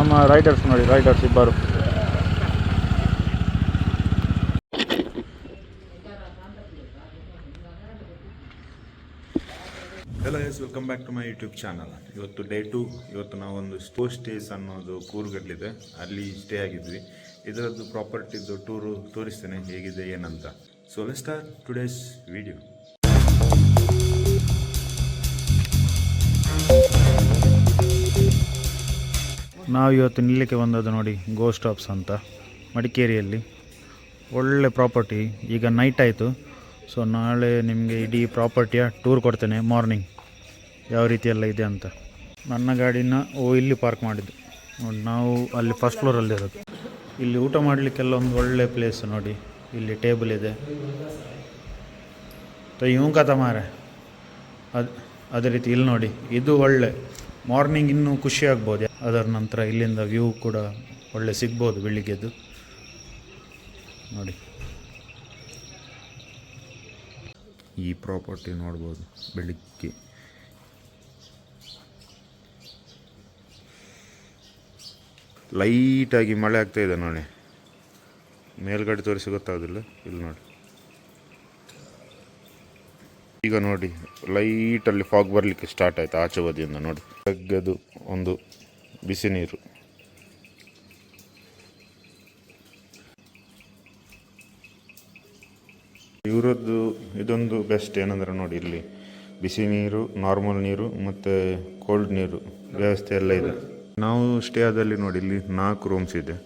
ನಮ್ಮ ರೈಡರ್ಸ್ ನೋಡಿ, ರೈಡರ್ಸ್ ಇಬ್ಬರು. Hello yes, welcome back to my YouTube channel. ಇವತ್ತು ಡೇ 2. ಇವತ್ತು ನಾವೊಂದು ಸ್ಟೇಸ್ ಅನ್ನೋದು ಕೂರ್ಗಡ್ಲಿದೆ, ಅಲ್ಲಿ ಸ್ಟೇ ಆಗಿದ್ವಿ. ಇದರದ್ದು ಪ್ರಾಪರ್ಟಿದು ಟೂರು ತೋರಿಸ್ತೇನೆ ಹೇಗಿದೆ ಏನಂತ. So let's start today's video. ನಾವು ಇವತ್ತು ನಿಲ್ಲಕ್ಕೆ ಬಂದದ್ದು ನೋಡಿ ಗೋಸ್ಟ್ ಆಫ್ಸ್ ಅಂತ, ಮಡಿಕೇರಿಯಲ್ಲಿ. ಒಳ್ಳೆ ಪ್ರಾಪರ್ಟಿ. ಈಗ ನೈಟ್ ಆಯಿತು, ಸೊ ನಾಳೆ ನಿಮಗೆ ಇಡೀ ಪ್ರಾಪರ್ಟಿಯ ಟೂರ್ ಕೊಡ್ತೇನೆ ಮಾರ್ನಿಂಗ್, ಯಾವ ರೀತಿಯೆಲ್ಲ ಇದೆ ಅಂತ. ನನ್ನ ಗಾಡಿನ ಇಲ್ಲಿ ಪಾರ್ಕ್ ಮಾಡಿದ್ದು ನೋಡಿ. ನಾವು ಅಲ್ಲಿ ಫಸ್ಟ್ ಫ್ಲೋರಲ್ಲಿ ಇರೋದು. ಇಲ್ಲಿ ಊಟ ಮಾಡಲಿಕ್ಕೆಲ್ಲ ಒಂದು ಒಳ್ಳೆ ಪ್ಲೇಸ್ ನೋಡಿ. ಇಲ್ಲಿ ಟೇಬಲ್ ಇದೆ. ಇವು ಕಥ ಮಾರೆ ಅದೇ ರೀತಿ ಇಲ್ಲಿ ನೋಡಿ, ಇದು ಒಳ್ಳೆ ಮಾರ್ನಿಂಗ್ ಇನ್ನೂ ಖುಷಿ ಆಗ್ಬೋದು. ಅದರ ನಂತರ ಇಲ್ಲಿಂದ ವ್ಯೂ ಕೂಡ ಒಳ್ಳೆ ಸಿಗ್ಬೋದು ಬೆಳಿಗ್ಗೆದ್ದು ನೋಡಿ. ಈ ಪ್ರಾಪರ್ಟಿ ನೋಡ್ಬೋದು ಬೆಳಿಗ್ಗೆ. ಲೈಟಾಗಿ ಮಳೆ ಆಗ್ತಾ ಇದೆ ನೋಡಿ. ಮೇಲ್ಗಡೆ ತೋರಿಸಿ ಗೊತ್ತಾಗೋದಿಲ್ಲ. ಇಲ್ಲಿ ನೋಡಿ, ಈಗ ನೋಡಿ ಲೈಟಲ್ಲಿ ಫಾಗ್ ಬರಲಿಕ್ಕೆ ಸ್ಟಾರ್ಟ್ ಆಯಿತು ಆಚೆ ಬದಿಯಿಂದ ನೋಡಿ. ತೆಗೆದು ಒಂದು ಬಿಸಿ ನೀರು. ಇವರದ್ದು ಇದೊಂದು ಬೆಸ್ಟ್ ಏನಂದರೆ ನೋಡಿ, ಇಲ್ಲಿ ಬಿಸಿ ನೀರು, ನಾರ್ಮಲ್ ನೀರು ಮತ್ತು ಕೋಲ್ಡ್ ನೀರು ವ್ಯವಸ್ಥೆ ಎಲ್ಲ ಇದೆ. ನಾವು ಸ್ಟೇ ಆದಲ್ಲಿ ನೋಡಿ, ಇಲ್ಲಿ 4 ರೂಮ್ಸ್ ಇದೆ.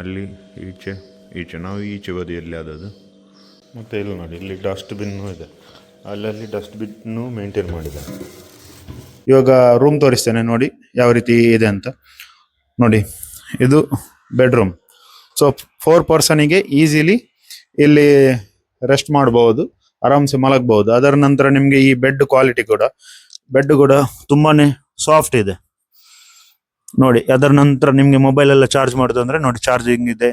ಅಲ್ಲಿ ಈಚೆ ನಾವು ಈಚೆ ಬದಿಯಲ್ಲಿ ಆದದ್ದು. ಮತ್ತು ಇಲ್ಲಿ ನೋಡಿ, ಇಲ್ಲಿ ಡಸ್ಟ್ಬಿನ್ನು ಇದೆ. ಅಲ್ಲಲ್ಲಿ ಡಸ್ಟ್ಬಿನ್ನು ಮೇಂಟೈನ್ ಮಾಡಿದೆ. ಇವಾಗ ರೂಮ್ ತೋರಿಸ್ತೇನೆ ನೋಡಿ ಯಾವ ರೀತಿ ಇದೆ ಅಂತ. ನೋಡಿ, ಇದು ಬೆಡ್ರೂಮ್. ಸೊ 4 ಪರ್ಸನಿಗೆ ಈಸಿಲಿ ಇಲ್ಲಿ ರೆಸ್ಟ್ ಮಾಡ್ಬೋದು, ಆರಾಮ್ಸೆ ಮಲಗಬಹುದು. ಅದರ ನಂತರ ನಿಮಗೆ ಈ ಬೆಡ್ ಕ್ವಾಲಿಟಿ ಕೂಡ ತುಂಬಾ ಸಾಫ್ಟ್ ಇದೆ ನೋಡಿ. ಅದರ ನಂತರ ನಿಮಗೆ ಮೊಬೈಲ್ ಎಲ್ಲ ಚಾರ್ಜ್ ಮಾಡೋದು ಅಂದರೆ ನೋಡಿ, ಚಾರ್ಜಿಂಗ್ ಇದೆ,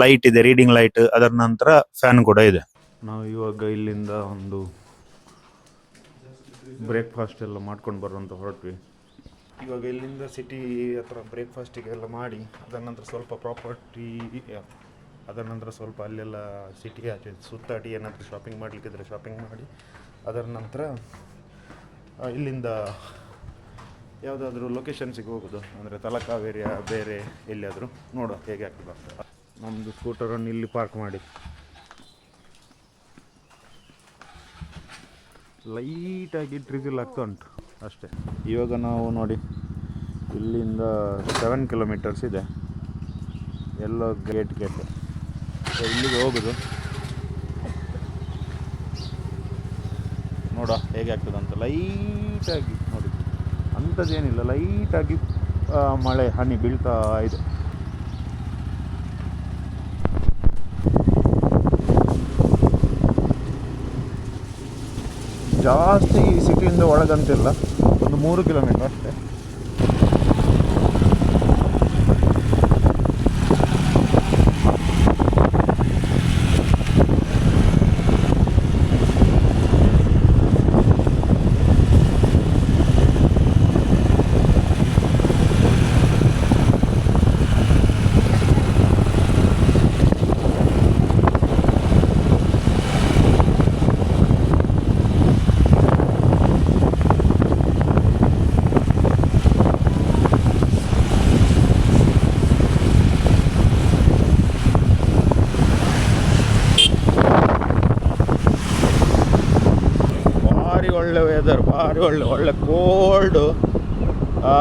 ಲೈಟ್ ಇದೆ, ರೀಡಿಂಗ್ ಲೈಟ್. ಅದರ ನಂತರ ಫ್ಯಾನ್ ಕೂಡ ಇದೆ. ನಾವು ಇವಾಗ ಇಲ್ಲಿಂದ ಒಂದು ಬ್ರೇಕ್ಫಾಸ್ಟ್ ಎಲ್ಲ ಮಾಡ್ಕೊಂಡು ಬರುವಂತ ಹೊರಟ್ವಿ. ಇವಾಗ ಇಲ್ಲಿಂದ ಸಿಟಿ ಹತ್ರ ಬ್ರೇಕ್ಫಾಸ್ಟಿಗೆಲ್ಲ ಮಾಡಿ, ಅದರ ನಂತರ ಸ್ವಲ್ಪ ಪ್ರಾಪರ್ಟಿ, ಅದರ ನಂತರ ಸ್ವಲ್ಪ ಅಲ್ಲೆಲ್ಲ ಸಿಟಿ ಆಚೆ ಸುತ್ತಾಡಿ ಏನಾದರೂ ಶಾಪಿಂಗ್ ಮಾಡಲಿಕ್ಕಿದ್ರೆ ಶಾಪಿಂಗ್ ಮಾಡಿ, ಅದರ ನಂತರ ಇಲ್ಲಿಂದ ಯಾವುದಾದ್ರೂ ಲೊಕೇಶನ್ಸಿಗೆ ಹೋಗೋದು, ಅಂದರೆ ತಲಕಾವೇರಿಯ ಬೇರೆ ಎಲ್ಲಿಯಾದರೂ ನೋಡುವ ಹೇಗೆ ಆಗ್ತದೆ ಅಂತ. ನಮ್ಮದು ಸ್ಕೂಟರನ್ನು ಇಲ್ಲಿ ಪಾರ್ಕ್ ಮಾಡಿ ಲೈಟಾಗಿ ಡ್ರಿಸಲ್ ಆಗ್ತಾ ಉಂಟು ಅಷ್ಟೇ. ಇವಾಗ ನಾವು ನೋಡಿ, ಇಲ್ಲಿಂದ 7 ಕಿಲೋಮೀಟರ್ಸ್ ಇದೆ ಎಲ್ಲೋ ಗೇಟ್ಗೆ. ಸೊ ಇಲ್ಲಿಗೆ ಹೋಗೋದು, ನೋಡ ಹೇಗೆ ಆಗ್ತದೆ ಅಂತ. ಲೈಟಾಗಿ ನೋಡಿ, ಅಂಥದ್ದೇನಿಲ್ಲ, ಲೈಟಾಗಿ ಮಳೆ ಹನಿ ಬೀಳ್ತಾ ಇದೆ. ಜಾಸ್ತಿ ಸಿಟಿಯಿಂದ ಒಳಗಂತಿಲ್ಲ, ಒಂದು 3 ಕಿಲೋಮೀಟರ್ ಅಷ್ಟೇ. ಒಳ್ಳೆ ವೆದರ್, ಭಾರಿ ಒಳ್ಳೆ ಕೋಲ್ಡು.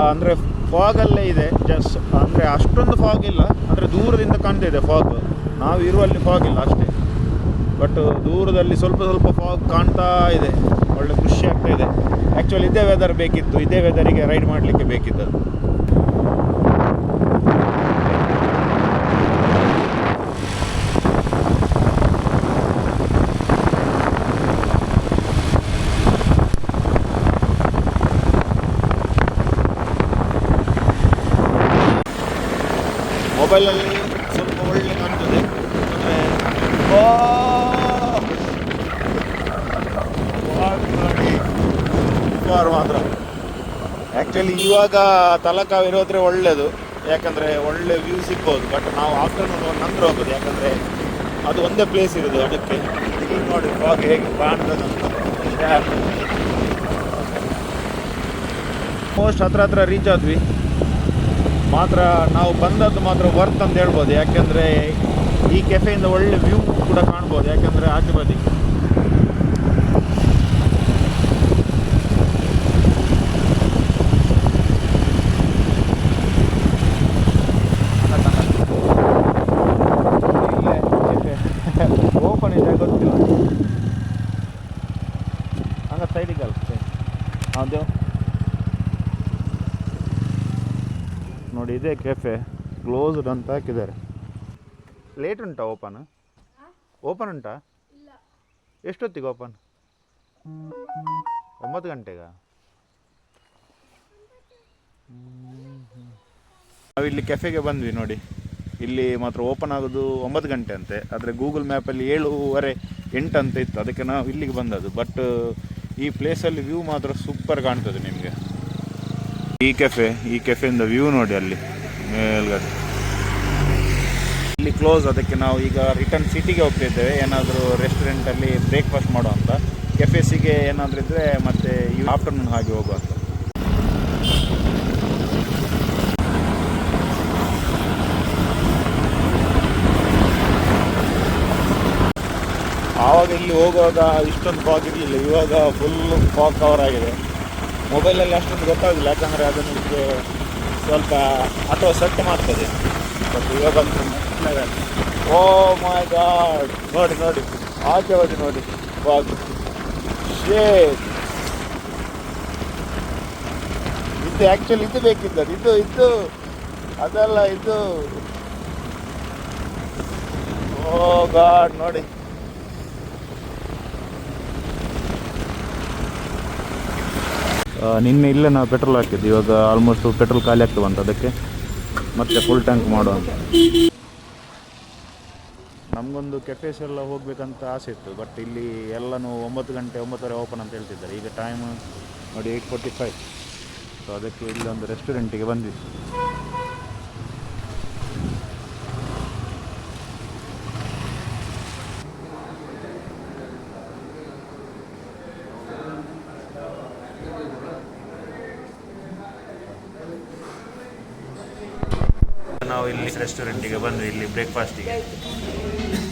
ಅಂದರೆ ಫಾಗಲ್ಲೇ ಇದೆ ಜಸ್ಟ್, ಅಂದರೆ ಅಷ್ಟೊಂದು ಫಾಗ್ ಇಲ್ಲ, ಅಂದರೆ ದೂರದಿಂದ ಕಾಣ್ತಾ ಫಾಗ್. ನಾವು ಇರುವಲ್ಲಿ ಫಾಗ್ ಇಲ್ಲ ಅಷ್ಟೇ, ಬಟ್ ದೂರದಲ್ಲಿ ಸ್ವಲ್ಪ ಫಾಗ್ ಕಾಣ್ತಾ ಇದೆ. ಒಳ್ಳೆ ಖುಷಿ ಆಗ್ತಾ ಇದೆ. ಆ್ಯಕ್ಚುಲಿ ಇದೇ ವೆದರ್ ಬೇಕಿತ್ತು, ಇದೇ ವೆದರಿಗೆ ರೈಡ್ ಮಾಡಲಿಕ್ಕೆ ಬೇಕಿದ್ದದು. ಮೊಬೈಲಲ್ಲಿ ಸ್ವಲ್ಪ ಒಳ್ಳೆ ಕಾಣ್ತದೆ, ಅಂದರೆ ಮಾತ್ರ. ಆ್ಯಕ್ಚುಲಿ ಇವಾಗ ತಲಕಾವೇರಿ ಹೋದರೆ ಒಳ್ಳೆಯದು. ಯಾಕಂದರೆ ಒಳ್ಳೆ ವ್ಯೂ ಸಿಗ್ಬೋದು. ಬಟ್ ನಾವು ಆಫ್ಟರ್ನೂನ್ ನಂತರ ಹೋಗೋದು, ಯಾಕಂದರೆ ಅದು ಒಂದೇ ಪ್ಲೇಸ್ ಇರೋದು ಅದಕ್ಕೆ. ಇಲ್ಲಿ ನೋಡಿ ಫಾಗ್ ಹೇಗೆ ಕಾಣ್ತದಂತ. ಮೋಸ್ಟ್ ಹತ್ರ ರೀಚ್ ಆದ್ವಿ. ಮಾತ್ರ ನಾವು ಬಂದದ್ದು ಮಾತ್ರ ವರ್ತ್ ಅಂತ ಹೇಳ್ಬೋದು, ಯಾಕೆಂದರೆ ಈ ಕೆಫೆಯಿಂದ ಒಳ್ಳೆ ವ್ಯೂ ಕೂಡ ಕಾಣ್ಬೋದು, ಯಾಕೆಂದರೆ ಆಚೆ ಬದಿ ಓಪನ್ ಇದೆ ಗೊತ್ತಿಲ್ಲ. ಹಂಗ ಸೈಡಿಗೆ ಅಲ್ಲ ಅದೇ ನೋಡಿ, ಇದೇ ಕೆಫೆ ಕ್ಲೋಸ್ಡ್ ಅಂತ ಹಾಕಿದ್ದಾರೆ. ಲೇಟ್ ಉಂಟಾ ಓಪನ್ ಉಂಟಾ? ಎಷ್ಟೊತ್ತಿಗೆ ಓಪನ್? 9 ಗಂಟೆಗ? ನಾವಿಲ್ಲಿ ಕೆಫೆಗೆ ಬಂದ್ವಿ ನೋಡಿ. ಇಲ್ಲಿ ಮಾತ್ರ ಓಪನ್ ಆಗೋದು 9 ಗಂಟೆ ಅಂತೆ, ಆದರೆ ಗೂಗಲ್ ಮ್ಯಾಪಲ್ಲಿ 7:15 8 ಅಂತ ಇತ್ತು, ಅದಕ್ಕೆ ನಾವು ಇಲ್ಲಿಗೆ ಬಂದದ್ದು. ಬಟ್ ಈ ಪ್ಲೇಸಲ್ಲಿ ವ್ಯೂ ಮಾತ್ರ ಸೂಪರ್ ಕಾಣ್ತದೆ ನಿಮಗೆ. ಈ ಕೆಫೆಯಿಂದ ವ್ಯೂ ನೋಡಿ ಅಲ್ಲಿ ಮೇಲ್ಗಡೆ. ಇಲ್ಲಿ ಕ್ಲೋಸ್, ಅದಕ್ಕೆ ನಾವು ಈಗ ರಿಟರ್ನ್ ಸಿಟಿಗೆ ಹೋಗ್ತಿದ್ದೇವೆ. ಏನಾದರೂ ರೆಸ್ಟೋರೆಂಟಲ್ಲಿ ಬ್ರೇಕ್ಫಾಸ್ಟ್ ಮಾಡೋ ಅಂತ. ಕೆಫೆಸಿಗೆ ಏನಾದರೂ ಇದ್ದರೆ ಮತ್ತೆ ಈ ಆಫ್ಟರ್ನೂನ್ ಹಾಗೆ ಹೋಗುವಂತ. ಆವಾಗ ಇಲ್ಲಿ ಹೋಗುವಾಗ ಇಷ್ಟೊಂದು ಫಾಗ್ ಇರಲಿಲ್ಲ, ಇವಾಗ ಫುಲ್ ಫಾಗ್ ಕವರ್ ಆಗಿದೆ. ಮೊಬೈಲಲ್ಲಿ ಅಷ್ಟೊಂದು ಗೊತ್ತಾಗಲಿಲ್ಲ, ಯಾಕಂದರೆ ಅದು ನಿಮಗೆ ಸ್ವಲ್ಪ ಅಥವಾ ಸೆಟ್ ಮಾಡ್ತದೆ. ಬಟ್ ಇವಾಗ ಓ ಮೈ ಗಾಡ್, ನೋಡಿ ಆಚೆ ಹೋಗಿ ನೋಡಿ ಫಾಗ್. ಇದು ಆ್ಯಕ್ಚುಲಿ ಇದು ಬೇಕಿದ್ದದು, ಇದು ಅದಲ್ಲ ಇದು. ಓ ಗಾಡ್ ನೋಡಿ. ನಿನ್ನೆ ಇಲ್ಲೇ ನಾವು ಪೆಟ್ರೋಲ್ ಹಾಕಿದ್ದು, ಇವಾಗ ಆಲ್ಮೋಸ್ಟ್ ಪೆಟ್ರೋಲ್ ಖಾಲಿ ಆಗ್ತದೆ ಅಂತ, ಅದಕ್ಕೆ ಮತ್ತೆ ಫುಲ್ ಟ್ಯಾಂಕ್ ಮಾಡುವ ಅಂತ. ನಮಗೊಂದು ಕೆಫೇಸ್ ಎಲ್ಲ ಹೋಗ್ಬೇಕಂತ ಆಸೆ ಇತ್ತು, ಬಟ್ ಇಲ್ಲಿ ಎಲ್ಲನೂ 9 ಗಂಟೆ 9:30 ಓಪನ್ ಅಂತ ಹೇಳ್ತಿದ್ದಾರೆ. ಈಗ ಟೈಮ್ ನೋಡಿ 8:45. ಸೊ ಅದಕ್ಕೆ ಇಲ್ಲೊಂದು ರೆಸ್ಟೋರೆಂಟಿಗೆ ಬಂದ್ವಿ. ನಾವು ಇಲ್ಲಿ ರೆಸ್ಟೋರೆಂಟಿಗೆ ಬಂದ್ವಿ, ಇಲ್ಲಿ ಬ್ರೇಕ್ಫಾಸ್ಟಿಗೆ.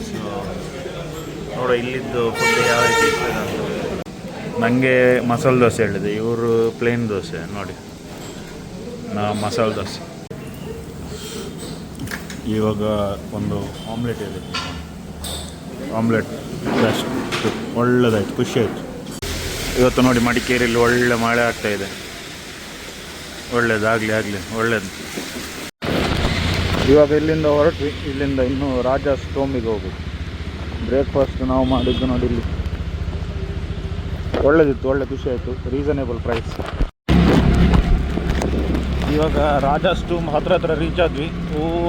ಸೊ ನೋಡೋ ಇಲ್ಲಿದ್ದು ಫುಡ್ ಯಾವ ರೀತಿ ಇರ್ತದೆ ಅಂತ. ನನಗೆ ಮಸಾಲೆ ದೋಸೆ ಹೇಳಿದೆ, ಇವರು ಪ್ಲೇನ್ ದೋಸೆ. ನೋಡಿ ನಾವು ಮಸಾಲೆ ದೋಸೆ. ಇವಾಗ ಒಂದು ಆಮ್ಲೆಟ್ ಇದೆ, ಆಮ್ಲೆಟ್ ಬೆಸ್ಟ್, ಒಳ್ಳೆದಾಯ್ತು, ಖುಷಿ ಆಯಿತು. ಇವತ್ತು ನೋಡಿ ಮಡಿಕೇರಿಯಲ್ಲಿ ಒಳ್ಳೆ ಮಳೆ ಆಗ್ತಾಯಿದೆ. ಒಳ್ಳೇದಾಗಲಿ ಒಳ್ಳೇದು. ಇವಾಗ ಇಲ್ಲಿಂದ ಹೊರಟ್ವಿ, ಇಲ್ಲಿಂದ ಇನ್ನೂ ರಾಜಾಸ್ ಟೋಮಿಗೆ ಹೋಗೋದು. ಬ್ರೇಕ್ಫಾಸ್ಟ್ ನಾವು ಮಾಡಿದ್ದು ನೋಡಿ ಇಲ್ಲಿ ಒಳ್ಳೇದಿತ್ತು, ಒಳ್ಳೆ ಖುಷಿ ಆಯಿತು, ರೀಸನೇಬಲ್ ಪ್ರೈಸ್. ಇವಾಗ ರಾಜಾಸ್ ಟೂಮ್ ಹತ್ರ ರೀಚ್ ಆದ್ವಿ.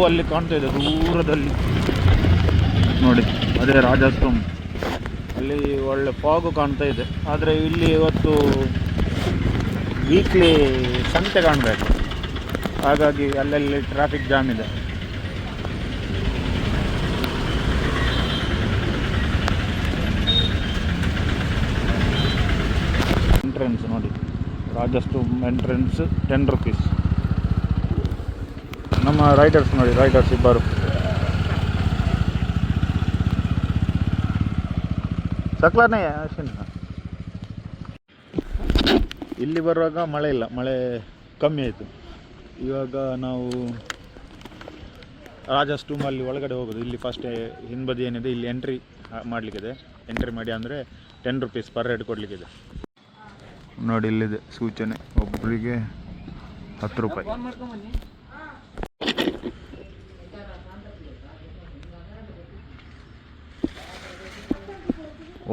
ಅಲ್ಲಿ ಕಾಣ್ತಾ ಇದೆ ದೂರದಲ್ಲಿ ನೋಡಿ, ಅದೇ ರಾಜಾಸ್ ಟೂಮ್. ಅಲ್ಲಿ ಒಳ್ಳೆ ಫಾಗು ಕಾಣ್ತಾ ಇದೆ. ಆದರೆ ಇಲ್ಲಿ ಇವತ್ತು ವೀಕ್ಲಿ ಸಂತೆ ಕಾಣಬೇಕು, ಹಾಗಾಗಿ ಅಲ್ಲಲ್ಲಿ ಟ್ರಾಫಿಕ್ ಜಾಮ್ ಇದೆ. ಎಂಟ್ರೆನ್ಸ್ ನೋಡಿ, ರಾಜಾಸ್ ಟೂಮ್ ಎಂಟ್ರೆನ್ಸ್ 10 ರೂಪೀಸ್. ನಮ್ಮ ರೈಡರ್ಸ್ ನೋಡಿ, ರೈಡರ್ಸ್ ಇಬ್ಬರು. ಸಕ್ಲಾನೇ ಅಶ್ವಿನ್. ಇಲ್ಲಿ ಬರುವಾಗ ಮಳೆ ಇಲ್ಲ, ಮಳೆ ಕಮ್ಮಿ ಆಯಿತು. ಇವಾಗ ನಾವು ರಾಜಾಸ್ ಟೂಮಲ್ಲಿ ಒಳಗಡೆ ಹೋಗೋದು. ಇಲ್ಲಿ ಫಸ್ಟ್ ಹಿಂಬದಿ ಏನಿದೆ ಇಲ್ಲಿ ಎಂಟ್ರಿ ಮಾಡಲಿಕ್ಕಿದೆ. ಎಂಟ್ರಿ ಮಾಡಿ ಅಂದರೆ 10 ರೂಪೀಸ್ ಪರ್ ಹೆಡ್ ಕೊಡಲಿಕ್ಕಿದೆ. ನೋಡಿ ಇಲ್ಲಿದೆ ಸೂಚನೆ, ಒಬ್ಬರಿಗೆ 10 ರೂಪಾಯಿ.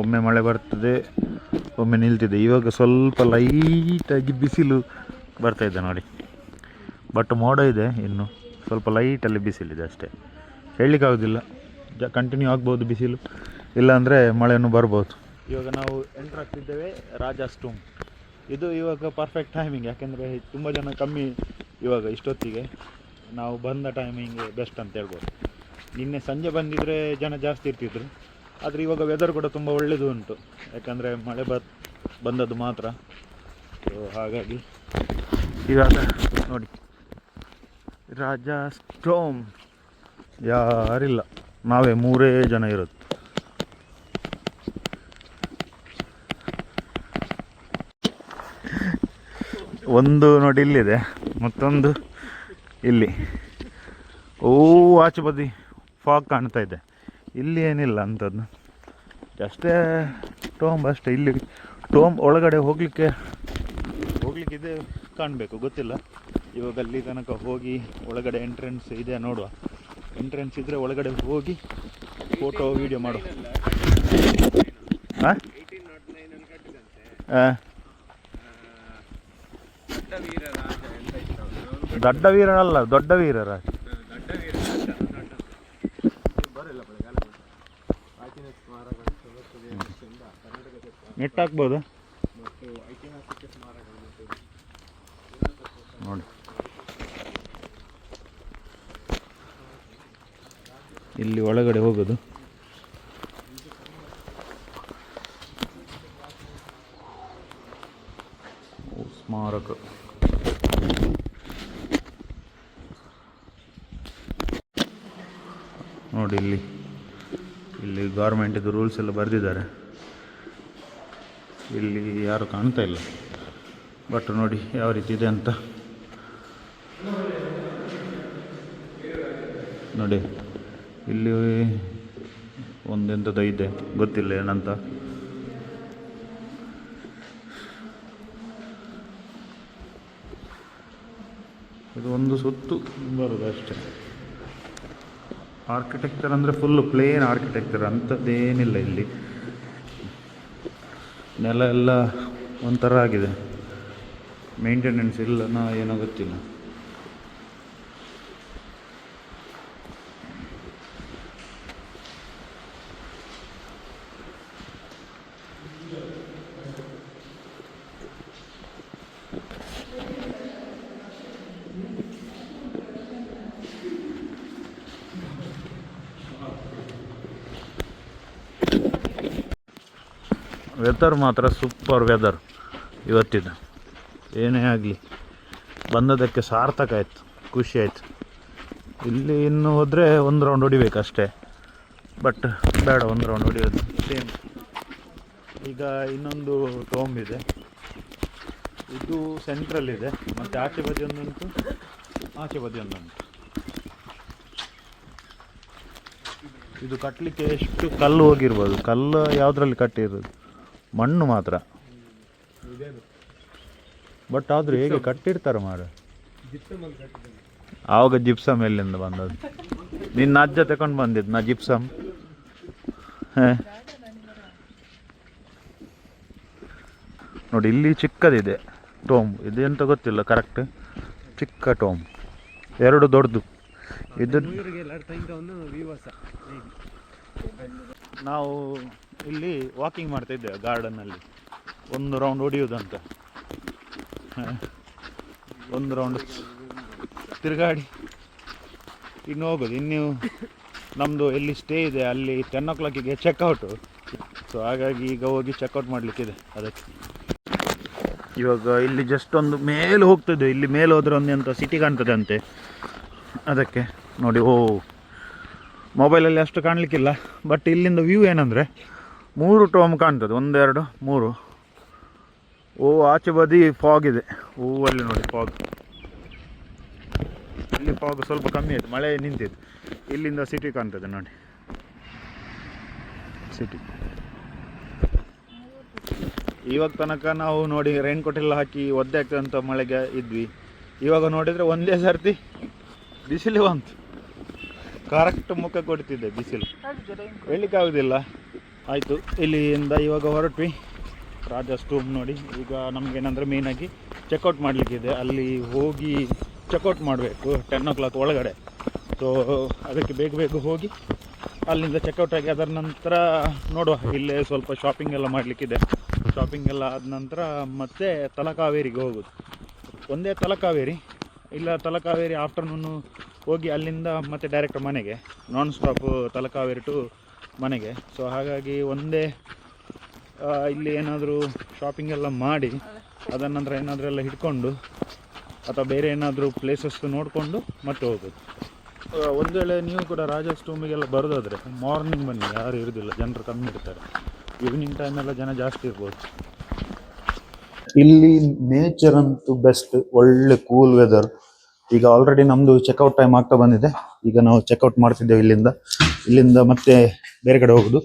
ಒಮ್ಮೆ ಮಳೆ ಬರ್ತದೆ, ಒಮ್ಮೆ ನಿಲ್ತಿದೆ. ಇವಾಗ ಸ್ವಲ್ಪ ಲೈಟಾಗಿ ಬಿಸಿಲು ಬರ್ತಾಯಿದೆ ನೋಡಿ, ಬಟ್ ಮೋಡ ಇದೆ, ಇನ್ನು ಸ್ವಲ್ಪ ಲೈಟಲ್ಲಿ ಬಿಸಿಲಿದೆ ಅಷ್ಟೇ. ಹೇಳಲಿಕ್ಕಾಗೋದಿಲ್ಲ, ಕಂಟಿನ್ಯೂ ಆಗ್ಬೋದು ಬಿಸಿಲು, ಇಲ್ಲಾಂದರೆ ಮಳೆಯನ್ನು ಬರ್ಬೋದು. ಇವಾಗ ನಾವು ಎಂಟ್ರ್ ಆಗ್ತಿದ್ದೇವೆ ರಾಜಾಸ್ ಟೂಮ್. ಇದು ಇವಾಗ ಪರ್ಫೆಕ್ಟ್ ಟೈಮಿಂಗ್, ಯಾಕೆಂದರೆ ತುಂಬ ಜನ ಕಮ್ಮಿ ಇವಾಗ ಇಷ್ಟೊತ್ತಿಗೆ. ನಾವು ಬಂದ ಟೈಮಿಂಗ್ ಬೆಸ್ಟ್ ಅಂತ ಹೇಳ್ಬೋದು. ನಿನ್ನೆ ಸಂಜೆ ಬಂದಿದ್ದರೆ ಜನ ಜಾಸ್ತಿ ಇರ್ತಿದ್ರು, ಆದರೆ ಇವಾಗ ವೆದರ್ ಕೂಡ ತುಂಬ ಒಳ್ಳೆಯದು ಉಂಟು, ಯಾಕಂದರೆ ಮಳೆ ಬಂದದ್ದು ಮಾತ್ರ. ಸೊ ಹಾಗಾಗಿ ಇವಾಗ ನೋಡಿ ರಾಜ ಸ್ಟೋಮ್ ಯಾರಿಲ್ಲ, ನಾವೇ 3 ಜನ ಇರೋದು. ಒಂದು ನೋಡಿ ಇಲ್ಲಿದೆ, ಮತ್ತೊಂದು ಇಲ್ಲಿ. ಆಚೆ ಬದಿ ಫಾಗ್ ಕಾಣ್ತಾ ಇದೆ. ಇಲ್ಲಿ ಏನಿಲ್ಲ ಅಂಥದ್ದು, ಅಷ್ಟೇ ಟೋಮ್ ಅಷ್ಟೇ. ಇಲ್ಲಿ ಟೋಮ್ ಒಳಗಡೆ ಹೋಗಲಿಕ್ಕೆ ಇದೆ ಕಾಣಬೇಕು, ಗೊತ್ತಿಲ್ಲ. ಇವಾಗ ಅಲ್ಲಿ ತನಕ ಹೋಗಿ ಒಳಗಡೆ ಎಂಟ್ರೆನ್ಸ್ ಇದೆ ನೋಡುವ. ಎಂಟ್ರೆನ್ಸ್ ಇದ್ದರೆ ಒಳಗಡೆ ಹೋಗಿ ಫೋಟೋ ವೀಡಿಯೋ ಮಾಡುವ. ಹಾಂ ದೊಡ್ಡ ವೀರನಲ್ಲ, ದೊಡ್ಡ ವೀರರ ನೆಟ್ ಹಾಕ್ಬೋದು ನೋಡಿ. ಇಲ್ಲಿ ಒಳಗಡೆ ಹೋಗೋದು. ಸ್ಮಾರಕ ನೋಡಿ. ಇಲ್ಲಿ ಗೌರ್ಮೆಂಟಿದು ರೂಲ್ಸ್ ಎಲ್ಲ ಬರೆದಿದ್ದಾರೆ. ಇಲ್ಲಿ ಯಾರು ಕಾಣ್ತಾ ಇಲ್ಲ, ಬಟ್ ನೋಡಿ ಯಾವ ರೀತಿ ಇದೆ ಅಂತ ನೋಡಿ. ಇಲ್ಲಿ ಒಂದೆಂಥದ್ದು ಇದೆ, ಗೊತ್ತಿಲ್ಲ ಏನಂತ. ಇದು ಒಂದು ಸುತ್ತು ಬರೋದು ಅಷ್ಟೇ. ಆರ್ಕಿಟೆಕ್ಚರ್ ಅಂದರೆ ಫುಲ್ಲು ಪ್ಲೇನ್ ಆರ್ಕಿಟೆಕ್ಚರ್, ಅಂಥದ್ದೇನಿಲ್ಲ ಇಲ್ಲಿ. ನೆಲ ಎಲ್ಲ ಒಂಥರ ಆಗಿದೆ, ಮೇಂಟೆನೆನ್ಸ್ ಇಲ್ಲ ಏನೋ ಗೊತ್ತಿಲ್ಲ. ವೆದರ್ ಮಾತ್ರ ಸೂಪರ್ ವೆದರ್ ಇವತ್ತಿದ್ದು. ಏನೇ ಆಗಲಿ ಬಂದದಕ್ಕೆ ಸಾರ್ಥಕ ಆಯಿತು, ಖುಷಿ ಆಯಿತು. ಇಲ್ಲಿ ಇನ್ನು ಹೋದರೆ ಒಂದು ರೌಂಡ್ ಹೊಡಿಬೇಕಷ್ಟೇ, ಬಟ್ ಬೇಡ ಒಂದು ರೌಂಡ್ ಹೊಡಿಯೋದು ಸೇಮ್. ಈಗ ಇನ್ನೊಂದು ಟೋಮ್ ಇದೆ, ಇದು ಸೆಂಟ್ರಲ್ಲಿದೆ, ಮತ್ತು ಆಚೆ ಬದಿ ಒಂದುಂಟು, ಆಚೆ ಬದಿ ಒಂದುಂಟು. ಇದು ಕಟ್ಟಲಿಕ್ಕೆ ಎಷ್ಟು ಕಲ್ಲು ಹೋಗಿರ್ಬೋದು. ಕಲ್ಲು ಯಾವುದ್ರಲ್ಲಿ ಕಟ್ಟಿರೋದು, ಮಣ್ಣು ಮಾತ್ರ. ಬಟ್ ಆದರೂ ಹೇಗೆ ಕಟ್ಟಿರ್ತಾರೆ ಮಾರ. ಆವಾಗ ಜಿಪ್ಸಮ್ ಎಲ್ಲಿಂದ ಬಂದದ್ದು? ನಿನ್ನ ಅಜ್ಜ ತಗೊಂಡು ಬಂದಿದ್ದು ನಾ ಜಿಪ್ಸಮ್. ನೋಡಿ ಇಲ್ಲಿ ಚಿಕ್ಕದಿದೆ ಟೋಮ್, ಇದು ಎಂತ ಗೊತ್ತಿಲ್ಲ ಕರೆಕ್ಟ್. ಚಿಕ್ಕ ಟೋಮ್, 2 ದೊಡ್ಡದು. ಇದು ನಾವು ಇಲ್ಲಿ ವಾಕಿಂಗ್ ಮಾಡ್ತಾ ಇದ್ದೇವೆ ಗಾರ್ಡನ್ನಲ್ಲಿ, ಒಂದು ರೌಂಡ್ ಹೊಡಿಯೋದಂತ. ಒಂದು ರೌಂಡ್ ತಿರುಗಾಡಿ ಇನ್ನು ಹೋಗೋದು. ಇನ್ನು ನಮ್ಮದು ಎಲ್ಲಿ ಸ್ಟೇ ಇದೆ ಅಲ್ಲಿ 10 o'clock ಚೆಕ್ಔಟು. ಸೊ ಹಾಗಾಗಿ ಈಗ ಹೋಗಿ ಚೆಕ್ಔಟ್ ಮಾಡಲಿಕ್ಕಿದೆ. ಅದಕ್ಕೆ ಇವಾಗ ಇಲ್ಲಿ ಜಸ್ಟ್ ಒಂದು ಮೇಲೆ ಹೋಗ್ತದೆ. ಇಲ್ಲಿ ಮೇಲೆ ಹೋದರೆ ಒಂದು ಎಂಥ ಸಿಟಿ ಕಾಣ್ತದೆ ಅಂತೆ. ಅದಕ್ಕೆ ನೋಡಿ, ಮೊಬೈಲಲ್ಲಿ ಅಷ್ಟು ಕಾಣಲಿಕ್ಕಿಲ್ಲ, ಬಟ್ ಇಲ್ಲಿಂದ ವ್ಯೂ ಏನಂದರೆ 3 ಟೋಮ್ ಕಾಣ್ತದೆ, 1 2 3. ಆಚೆ ಬದಿ ಫಾಗ್ ಇದೆ. ಅಲ್ಲಿ ನೋಡಿ ಫಾಗ್, ಇಲ್ಲಿ ಫಾಗ್ ಸ್ವಲ್ಪ ಕಮ್ಮಿ ಆಯಿತು, ಮಳೆ ನಿಂತಿದ್ದು. ಇಲ್ಲಿಂದ ಸಿಟಿ ಕಾಣ್ತದೆ ನೋಡಿ, ಸಿಟಿ. ಇವಾಗ ತನಕ ನಾವು ನೋಡಿ ರೈನ್ ಕೋಟ್ ಎಲ್ಲ ಹಾಕಿ ಒದ್ದೆ ಆಗ್ತದಂತ ಮಳೆಗೆ ಇದ್ವಿ. ಇವಾಗ ನೋಡಿದರೆ ಒಂದೇ ಸರ್ತಿ ಬಿಸಿಲು ಬಂತು, ಕರೆಕ್ಟ್ ಮುಖ ಕೊಡ್ತಿದ್ದೆ ಬಿಸಿಲು, ಹೇಳಲಿಕ್ಕಾಗೋದಿಲ್ಲ. ಆಯಿತು, ಇಲ್ಲಿಂದ ಇವಾಗ ಹೊರಟ್ವಿ ರಾಜ ಸ್ಟೋಮ್ ನೋಡಿ. ಈಗ ನಮಗೇನಂದರೆ ಮೇಯ್ನಾಗಿ ಚೆಕ್ಔಟ್ ಮಾಡಲಿಕ್ಕಿದೆ, ಅಲ್ಲಿ ಹೋಗಿ ಚೆಕ್ಔಟ್ ಮಾಡಬೇಕು 10 o'clock ಒಳಗಡೆ. ಸೊ ಅದಕ್ಕೆ ಬೇಗ ಹೋಗಿ ಅಲ್ಲಿಂದ ಚೆಕ್ಔಟ್ ಆಗಿ ಅದರ ನಂತರ ನೋಡುವ. ಇಲ್ಲೇ ಸ್ವಲ್ಪ ಶಾಪಿಂಗ್ ಎಲ್ಲ ಮಾಡಲಿಕ್ಕಿದೆ. ಶಾಪಿಂಗ್ ಎಲ್ಲ ಆದ ನಂತರ ಮತ್ತೆ ತಲಕಾವೇರಿಗೆ ಹೋಗೋದು. ಒಂದೇ ತಲಕಾವೇರಿ, ಇಲ್ಲ ತಲಕಾವೇರಿ ಆಫ್ಟರ್ನೂನು ಹೋಗಿ ಅಲ್ಲಿಂದ ಮತ್ತೆ ಡೈರೆಕ್ಟ್ ಮನೆಗೆ, ನಾನ್ ಸ್ಟಾಪ್ ತಲಕಾವೇರಿ ಟು ಮನೆಗೆ. ಸೊ ಹಾಗಾಗಿ ಒಂದೇ ಇಲ್ಲಿ ಏನಾದರೂ ಶಾಪಿಂಗ್ ಎಲ್ಲ ಮಾಡಿ ಅದರ ನಂತರ ಏನಾದರೂ ಎಲ್ಲ ಹಿಡ್ಕೊಂಡು ಅಥವಾ ಬೇರೆ ಏನಾದರೂ ಪ್ಲೇಸಸ್ ನೋಡಿಕೊಂಡು ಮತ್ತೆ ಹೋಗೋದು. ಒಂದು ವೇಳೆ ನೀವು ಕೂಡ ರಾಜಾಸ್ ಟೂಮಿಗೆಲ್ಲ ಬರೋದಾದರೆ ಮಾರ್ನಿಂಗ್ ಬನ್ನಿ, ಯಾರು ಇರೋದಿಲ್ಲ, ಜನರು ಕಮ್ಮಿ ಇರ್ತಾರೆ. ಈವ್ನಿಂಗ್ ಟೈಮೆಲ್ಲ ಜನ ಜಾಸ್ತಿ ಇರ್ಬೋದು. ಇಲ್ಲಿ ನೇಚರ್ ಅಂತೂ ಬೆಸ್ಟ್, ಒಳ್ಳೆ ಕೂಲ್ ವೆದರ್. ಈಗ ಆಲ್ರೆಡಿ ನಮ್ಮದು ಚೆಕ್ಔಟ್ ಟೈಮ್ ಆಗ್ತಾ ಬಂದಿದೆ. ಈಗ ನಾವು ಚೆಕ್ಔಟ್ ಮಾಡ್ತಿದ್ದೇವೆ ಇಲ್ಲಿಂದ ಮತ್ತೆ ಬೇರೆ ಕಡೆ ಹೋಗೋದು.